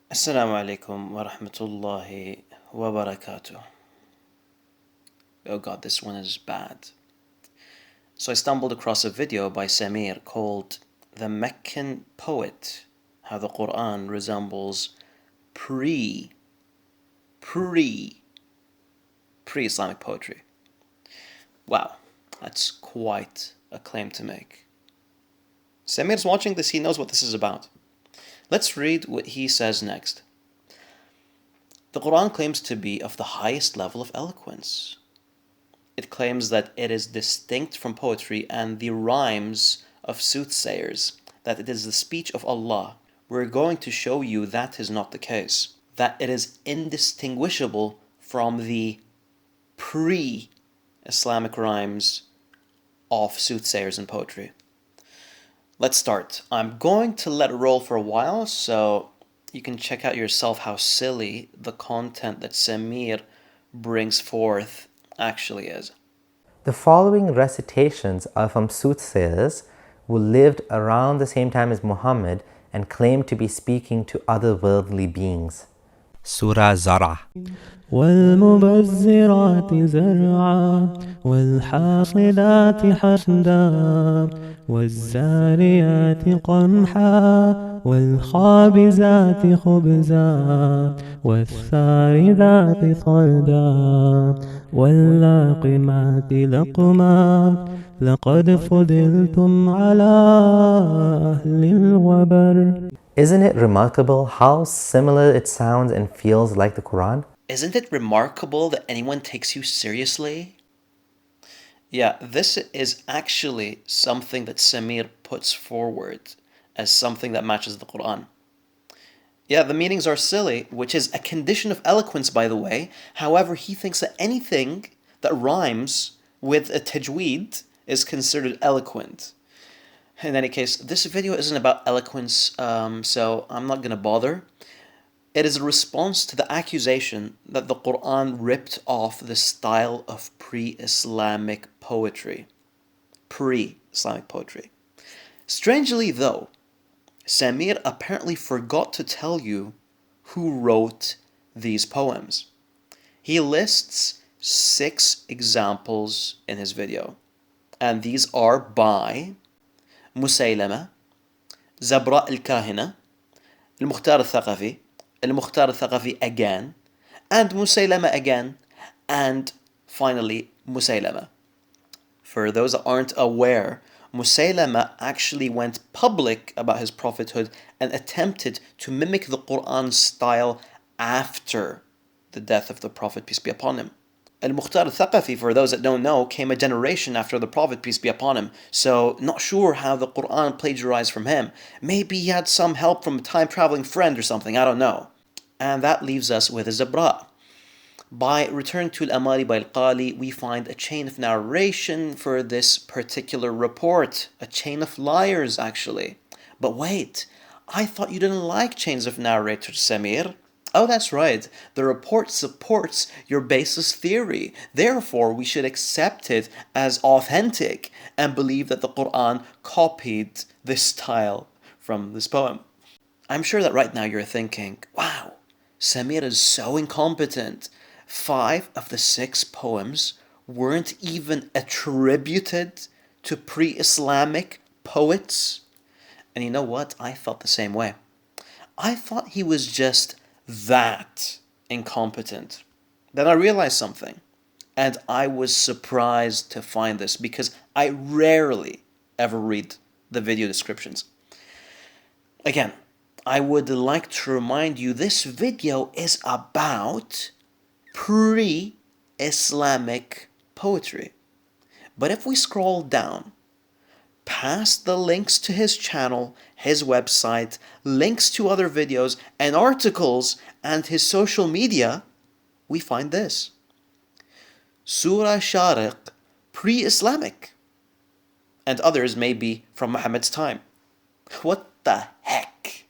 Assalamu alaikum wa rahmatullahi wa barakatuh. Oh god, this one is bad. So I stumbled across a video by Samir called The Meccan Poet, How the Quran Resembles Pre-Islamic Poetry. Wow, that's quite a claim to make. Samir's watching this, he knows what this is about. Let's read what he says next. The Quran claims to be of the highest level of eloquence. It claims that it is distinct from poetry and the rhymes of soothsayers, that it is the speech of Allah. We're going to show you that is not the case, that it is indistinguishable from the pre-Islamic rhymes of soothsayers and poetry. Let's start. I'm going to let it roll for a while so you can check out yourself how silly the content that Samir brings forth actually is. The following recitations are from soothsayers who lived around the same time as Muhammad and claimed to be speaking to otherworldly beings. Surah Zarah. والمبذرات زرعا والحاصلات حصدا والزاريات قمحا والخابزات خبزا والثارذات صردا واللاقمات لقما لقد فضلتم على أهل الوبر. Isn't it remarkable how similar it sounds and feels like the Quran? Isn't it remarkable that anyone takes you seriously? Yeah, this is actually something that Samir puts forward as something that matches the Quran. Yeah, the meanings are silly, which is a condition of eloquence, by the way. However, he thinks that anything that rhymes with a tajweed is considered eloquent. In any case, this video isn't about eloquence, so I'm not going to bother. It is a response to the accusation that the Quran ripped off the style of pre-Islamic poetry. Pre-Islamic poetry. Strangely though, Samir apparently forgot to tell you who wrote these poems. He lists 6 examples in his video, and these are by مسيلمة, زبراء الكاهنة, المختار الثقفي, المختار الثقفي again, and مسيلمة again, and finally مسيلمة. For those that aren't aware, Musaylama actually went public about his prophethood and attempted to mimic the Quran's style after the death of the Prophet, peace be upon him. Al-Mukhtar al-Thaqafi, for those that don't know, came a generation after the Prophet, peace be upon him. So, not sure how the Quran plagiarized from him. Maybe he had some help from a time-traveling friend or something, I don't know. And that leaves us with Zabra. By Return to Al-Amali by Al-Qali, we find a chain of narration for this particular report. A chain of liars, actually. But wait, I thought you didn't like chains of narrators, Samir. Oh, that's right. The report supports your basis theory. Therefore, we should accept it as authentic and believe that the Quran copied this style from this poem. I'm sure that right now you're thinking, wow, Samir is so incompetent. 5 of the 6 poems weren't even attributed to pre-Islamic poets. And you know what? I felt the same way. I thought he was just that incompetent. Then I realized something, and I was surprised to find this because I rarely ever read the video descriptions. Again, I would like to remind you this video is about pre-Islamic poetry. But if we scroll down, past the links to his channel, his website, links to other videos and articles, and his social media, we find this. Surah Shariq, pre-Islamic. And others may be from Muhammad's time. What the heck?